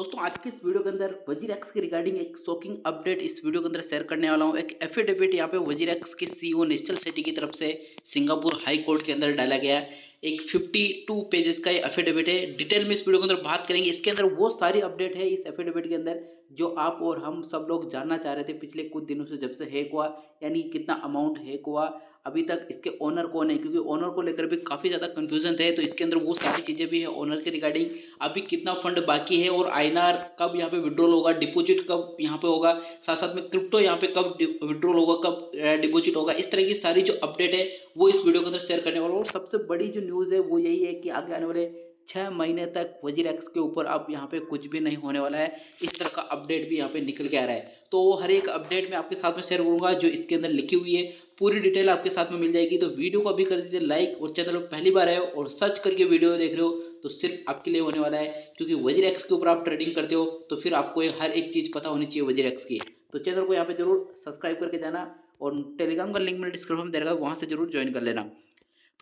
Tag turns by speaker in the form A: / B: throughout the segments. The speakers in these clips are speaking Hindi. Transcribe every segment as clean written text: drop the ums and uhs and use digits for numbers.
A: दोस्तों आज की इस वीडियो के अंदर वजीरेक्स के रिगार्डिंग एक शॉकिंग अपडेट इस वीडियो के अंदर शेयर करने वाला हूं। एक एफिडेविट यहाँ पे वजीरेक्स के सीईओ निश्चल शेट्टी की तरफ से सिंगापुर हाई कोर्ट के अंदर डाला गया है। एक 52 पेजेस का ये एफिडेविट है। डिटेल में इस वीडियो के अंदर बात करेंगे। इसके अंदर वो सारी अपडेट है इस एफिडेविट के अंदर जो आप और हम सब लोग जानना चाह रहे थे पिछले कुछ दिनों से, जब से हैक हुआ, यानी कितना अमाउंट हैक हुआ, अभी तक इसके ओनर कौन है, क्योंकि ओनर को लेकर भी काफ़ी ज़्यादा कंफ्यूजन है। तो इसके अंदर वो सारी चीज़ें भी है ओनर के रिगार्डिंग, अभी कितना फंड बाकी है और आईएनआर कब यहाँ पे विड्रॉल होगा, डिपॉजिट कब यहाँ पे होगा, साथ साथ में क्रिप्टो यहाँ पे कब विड्रॉल होगा, कब डिपॉजिट होगा। इस तरह की सारी जो अपडेट है वो इस वीडियो के अंदर शेयर करने वाला हूँ। और सबसे बड़ी जो न्यूज़ है वो यही है कि आगे आने वाले 6 महीने तक वजीरेक्स के ऊपर अब यहाँ पे कुछ भी नहीं होने वाला है। इस तरह का अपडेट भी यहाँ पे निकल के आ रहा है। तो हर एक अपडेट मैं आपके साथ में शेयर करूंगा जो इसके अंदर लिखी हुई है, पूरी डिटेल आपके साथ में मिल जाएगी। तो वीडियो को अभी कर दीजिए लाइक, और चैनल पर पहली बार आए हो और सर्च करके वीडियो देख रहे हो तो सिर्फ आपके लिए होने वाला है, क्योंकि वजीरेक्स के ऊपर आप ट्रेडिंग करते हो तो फिर आपको हर एक चीज़ पता होनी चाहिए वजीरेक्स की। तो चैनल को यहाँ पे जरूर सब्सक्राइब करके जाना, और टेलीग्राम का लिंक मैंने डिस्क्रिप्शन में दे रखा है, वहाँ से जरूर ज्वाइन कर लेना।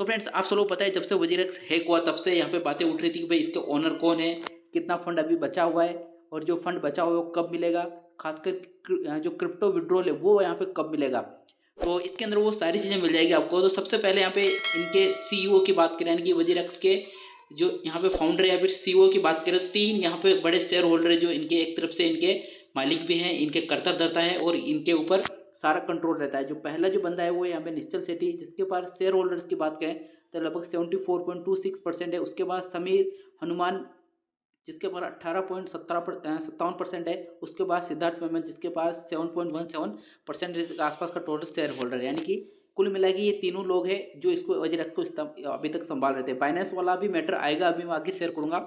A: तो फ्रेंड्स आप सबको पता है जब से वजीरेक्स हैक हुआ तब से यहाँ पे बातें उठ रही थी कि भाई इसके ओनर कौन है, कितना फंड अभी बचा हुआ है, और जो फंड बचा हुआ है वो कब मिलेगा, खासकर जो क्रिप्टो विड्रॉल है वो यहाँ पे कब मिलेगा। तो इसके अंदर वो सारी चीज़ें मिल जाएगी आपको। तो सबसे पहले यहाँ पे इनके सीईओ की बात करें, यानी कि वजीरेक्स के जो यहाँ पे फाउंडर या फिर सीईओ की बात करें, 3 यहाँ पे बड़े शेयर होल्डर है जो इनके एक तरफ से इनके मालिक भी हैं, इनके कर्ताधर्ता है और इनके ऊपर सारा कंट्रोल रहता है। जो पहला जो बंदा है वो यहाँ पे निश्चल शेट्टी, जिसके पास शेयर होल्डर्स की बात करें तो लगभग 74.26% है। उसके बाद समीर हनुमान जिसके पास 18.57% है। उसके बाद सिद्धार्थ मेमन जिसके पास 7.17% के आसपास का टोटल शेयर होल्डर है। यानी कि कुल मिला के ये तीनों लोग हैं जो इसको वजीरेक्स को अभी तक संभाल रहे थे। बाइनेंस वाला भी मैटर आएगा, अभी मैं आगे शेयर करूंगा।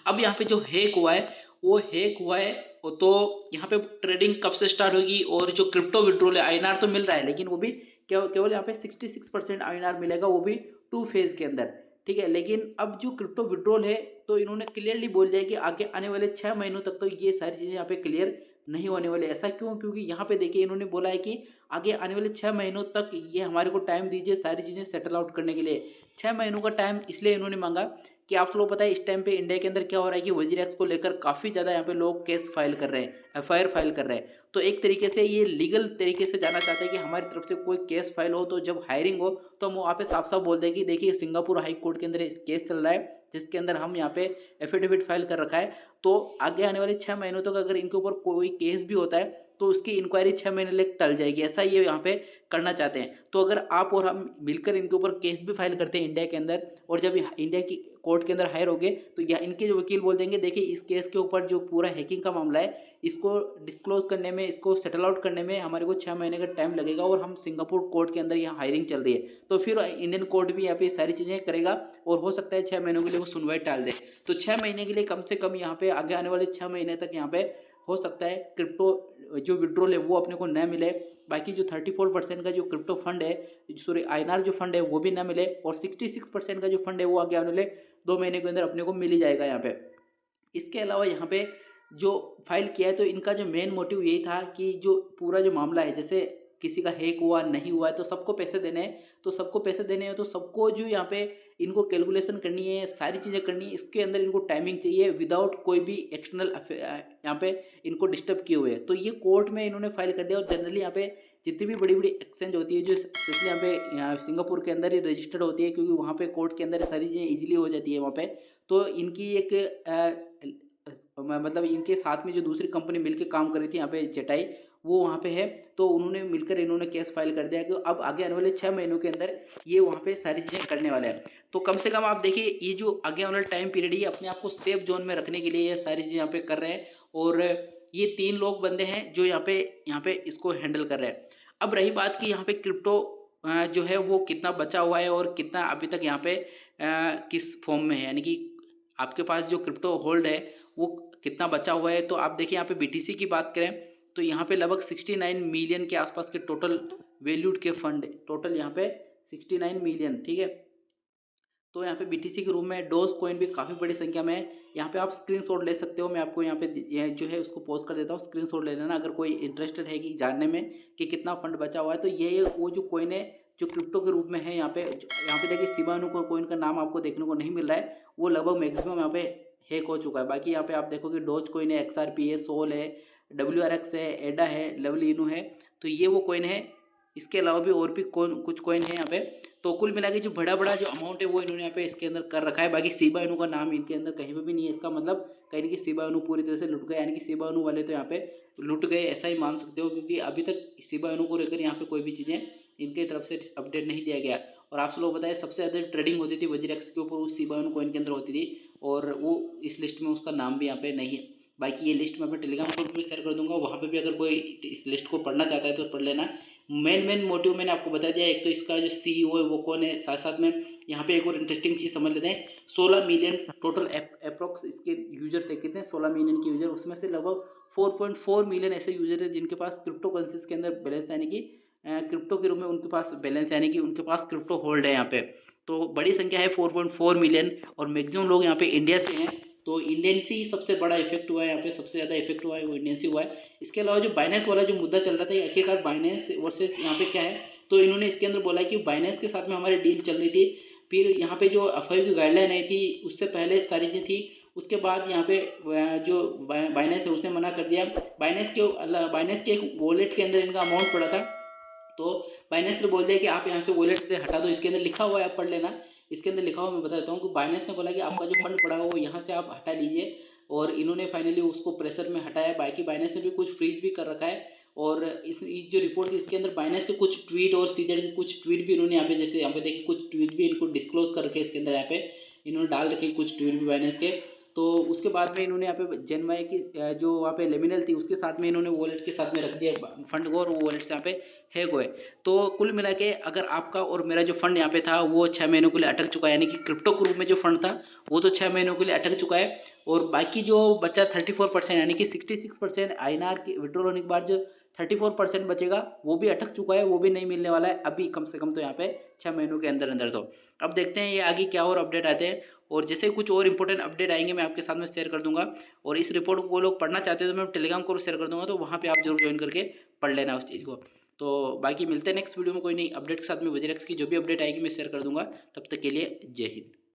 A: अब यहाँ पे जो हैक हुआ है वो हैक हुआ है, तो यहाँ पे ट्रेडिंग कब से स्टार्ट होगी, और जो क्रिप्टो विड्रॉल है आईएनआर तो मिल रहा है, लेकिन वो भी केवल यहाँ पे 66% आईएनआर मिलेगा, वो भी 2 फेज के अंदर। ठीक है, लेकिन अब जो क्रिप्टो विड्रॉल है तो इन्होंने क्लियरली बोल दिया कि आगे आने वाले 6 महीनों तक तो ये सारी चीज़ें यहाँ पे क्लियर नहीं होने वाले। ऐसा क्यों? क्योंकि यहाँ पे देखिए इन्होंने बोला है कि आगे आने वाले 6 महीनों तक ये हमारे को टाइम दीजिए सारी चीज़ें सेटल आउट करने के लिए। 6 महीनों का टाइम इसलिए इन्होंने मांगा कि आप लोग पता है इस टाइम पे इंडिया के अंदर क्या हो रहा है कि वजीरेक्स को लेकर काफ़ी ज़्यादा यहाँ पे लोग केस फाइल कर रहे हैं, एफआईआर फाइल कर रहे हैं। तो एक तरीके से ये लीगल तरीके से जाना चाहते हैं कि हमारी तरफ से कोई केस फाइल हो तो जब हायरिंग हो तो हम वहाँ पे साफ साफ बोल दें कि देखिए सिंगापुर हाई कोर्ट के अंदर केस चल रहा है जिसके अंदर हम यहाँ पे एफिडेविट फाइल कर रखा है। तो आगे आने वाले 6 महीनों तक अगर इनके ऊपर कोई केस भी होता है तो उसकी इंक्वायरी 6 महीने तक टल जाएगी। ऐसा ये यहाँ पे करना चाहते हैं। तो अगर आप और हम मिलकर इनके ऊपर केस भी फाइल करते हैं इंडिया के अंदर, और जब इंडिया की कोर्ट के अंदर हायर हो गए तो या इनके जो वकील बोल देंगे देखिए इस केस के ऊपर जो पूरा हैकिंग का मामला है इसको डिस्क्लोज करने में, इसको सेटल आउट करने में हमारे को 6 महीने का टाइम लगेगा, और हम सिंगापुर कोर्ट के अंदर यहाँ हायरिंग चल रही है। तो फिर इंडियन कोर्ट भी यहाँ पे सारी चीज़ें करेगा और हो सकता है 6 महीनों के लिए वो सुनवाई टाल दे। तो 6 महीने के लिए कम से कम यहाँ पे आगे आने वाले 6 महीने तक यहाँ पे हो सकता है क्रिप्टो जो विड्रॉल है वो अपने को न मिले। बाकी जो 34% का जो क्रिप्टो फंड है, सॉरी आईएनआर जो फंड है वो भी ना मिले, और 66% का जो फंड है वो आगे आने वाले 2 महीने के अंदर अपने को मिल ही जाएगा यहाँ पे। इसके अलावा यहाँ पे जो फाइल किया है तो इनका जो मेन मोटिव यही था कि जो पूरा जो मामला है, जैसे किसी का हैक हुआ नहीं हुआ है तो सबको पैसे देने हैं, तो सबको पैसे देने हैं तो सबको जो यहाँ पे इनको कैलकुलेशन करनी है, सारी चीज़ें करनी है, इसके अंदर इनको टाइमिंग चाहिए विदाउट कोई भी एक्सटर्नल यहाँ पे इनको डिस्टर्ब किए हुए। तो ये कोर्ट में इन्होंने फाइल कर दिया। और जनरली यहाँ पे जितनी भी बड़ी बड़ी एक्सचेंज होती है जो स्पेशली यहाँ सिंगापुर के अंदर ही रजिस्टर्ड होती है, क्योंकि वहाँ पे कोर्ट के अंदर सारी चीज़ें ईजिली हो जाती है वहाँ पे। तो इनकी एक मतलब इनके साथ में जो दूसरी कंपनी मिलकर काम कर रही थी यहाँ पे चटाई, वो वहाँ पे है। तो उन्होंने मिलकर इन्होंने केस फाइल कर दिया कि अब आगे आने वाले 6 महीनों के अंदर ये वहाँ पे सारी चीज़ें करने वाले हैं। तो कम से कम आप देखिए ये जो आगे आने वाला टाइम पीरियड है अपने आप को सेफ जोन में रखने के लिए ये सारी चीज़ें यहाँ पे कर रहे हैं। और ये 3 लोग बंदे हैं जो यहाँ पे इसको हैंडल कर रहे हैं। अब रही बात कि यहाँ पे क्रिप्टो जो है वो कितना बचा हुआ है और कितना अभी तक यहाँ पे किस फॉर्म में है, यानी कि आपके पास जो क्रिप्टो होल्ड है वो कितना बचा हुआ है। तो आप देखिए यहाँ पे बीटीसी की बात करें तो यहाँ पे लगभग 69 मिलियन के आसपास के टोटल वैल्यूड के फंड, टोटल यहाँ पे 69 मिलियन। ठीक है, तो यहाँ पे बीटीसी के रूम में डोज कॉइन भी काफ़ी बड़ी संख्या में है। यहाँ पे आप स्क्रीनशॉट ले सकते हो, मैं आपको यहाँ पे जो है उसको पोस्ट कर देता हूँ, स्क्रीनशॉट ले लेना अगर कोई इंटरेस्टेड है कि जानने में कि कितना फंड बचा हुआ है। तो ये वो जो कॉइन है जो क्रिप्टो के रूप में है यहाँ पे देखिए शिबा इनु को कॉइन का नाम आपको देखने को नहीं मिल रहा है, वो लगभग मैक्सिमम यहाँ पे हैक हो चुका है। बाकी यहाँ पे आप देखोगे डोज कॉइन है, XRP है, सोल है, WRX है, एडा है, लवली इनू है, तो ये वो कॉइन है। इसके अलावा भी और भी कुछ कॉइन है यहाँ पे। तो कुल मिला के जो बड़ा बड़ा जो अमाउंट है वो इन्होंने यहाँ पे इसके अंदर कर रखा है। बाकी शिबा इनू का नाम इनके अंदर कहीं पे भी नहीं है। इसका मतलब कहीं नहीं कि शिबा इनू पूरी तरह से लुट गए, यानी कि शिबा इनू वाले तो यहाँ पे लुट गए ऐसा ही मान सकते हो, क्योंकि अभी तक शिबा इनू को लेकर यहाँ पे कोई भी चीज़ें इनके तरफ से अपडेट नहीं दिया गया। और आप लोग बताएं सबसे ज़्यादा ट्रेडिंग होती थी वजीरेक्स के ऊपर उस शिबा इनू कॉइन के अंदर होती थी, और वो इस लिस्ट में उसका नाम भी यहाँ पे नहीं है। बाकी ये लिस्ट मैं अपने टेलीग्राम ग्रुप में शेयर कर दूंगा, वहाँ पे भी अगर कोई इस लिस्ट को पढ़ना चाहता है तो पढ़ लेना। मेन मोटिव मैंने आपको बता दिया, एक तो इसका जो CEO है वो कौन है, साथ साथ में यहाँ पे एक और इंटरेस्टिंग चीज़ समझ लेते हैं। 16 मिलियन टोटल अप्रोक्स इसके यूजर थे। कितने? 16 मिलियन के यूजर, उसमें से लगभग 4.4 मिलियन ऐसे यूजर थे जिनके पास क्रिप्टो करेंसीज के अंदर बैलेंस, यानी कि क्रिप्टो के रूप में उनके पास बैलेंस, यानी कि उनके पास क्रिप्टो होल्ड है यहाँ पे। तो बड़ी संख्या है 4.4 मिलियन, और मैक्सिमम लोग यहाँ पे इंडिया से हैं। तो इंडियन से ही सबसे बड़ा इफेक्ट हुआ है यहाँ पे, सबसे ज़्यादा इफेक्ट हुआ है वो इंडियन से हुआ है। इसके अलावा जो बाइनेंस वाला जो मुद्दा चल रहा था, आखिरकार बाइनेंस वर्सेस यहाँ पे क्या है, तो इन्होंने इसके अंदर बोला कि बाइनेंस के साथ में हमारी डील चल रही थी, फिर यहाँ पे जो FIU की गाइडलाइन आई थी उससे पहले सारी चीज़ें थी, उसके बाद यहाँ पे जो बाइनेंस है उसने मना कर दिया। बाइनेंस के एक वॉलेट के अंदर इनका अमाउंट पड़ा था, तो बाइनेंस ने बोल दिया कि आप यहाँ से वॉलेट से हटा दो। इसके अंदर लिखा हुआ है, आप पढ़ लेना। इसके अंदर लिखा हुआ मैं बता देता हूँ कि बाइनेंस ने बोला कि आपका जो फंड पड़ा हो वो यहाँ से आप हटा लीजिए, और इन्होंने फाइनली उसको प्रेशर में हटाया। बाकी बाइनेंस ने भी कुछ फ्रीज भी कर रखा है, और इस जो रिपोर्ट थी इसके अंदर बाइनेंस के कुछ ट्वीट और सीजेड के कुछ ट्वीट भी इन्होंने यहाँ पे, जैसे यहाँ पे देखिए कुछ ट्वीट भी इनको डिस्क्लोज कर रखे इसके अंदर, यहाँ पे इन्होंने डाल रखे कुछ ट्वीट भी बाइनेंस के। तो उसके बाद में इन्होंने यहाँ पे जेनवाई की जो वहाँ पे लेमिनल थी उसके साथ में इन्होंने वॉलेट के साथ में रख दिया फंड को, और वो वॉलेट से यहाँ पे हैक हुए। तो कुल मिला के अगर आपका और मेरा जो फंड यहाँ पे था वो 6 महीनों के लिए अटक चुका है, यानी कि क्रिप्टो के रूप में जो फंड था वो तो 6 महीनों के लिए अटक चुका है। और बाकी जो बचा 34%, यानी कि 66% INR की विड्रॉल होने के बाद जो 34% बचेगा वो भी अटक चुका है, वो भी नहीं मिलने वाला है अभी, कम से कम तो यहाँ पे 6 महीनों के अंदर अंदर। तो अब देखते हैं ये आगे क्या और अपडेट आते हैं, और जैसे कुछ और इंपॉर्टेंट अपडेट आएंगे मैं आपके साथ में शेयर कर दूंगा। और इस रिपोर्ट को वो लोग पढ़ना चाहते हैं तो मैं टेलीग्राम को शेयर कर दूंगा, तो वहाँ पे आप जरूर ज्वाइन करके पढ़ लेना उस चीज़ को। तो बाकी मिलते हैं नेक्स्ट वीडियो में कोई नई अपडेट के साथ में। वजीरेक्स की जो भी अपडेट आएगी मैं शेयर कर दूंगा। तब तक के लिए जय हिंद।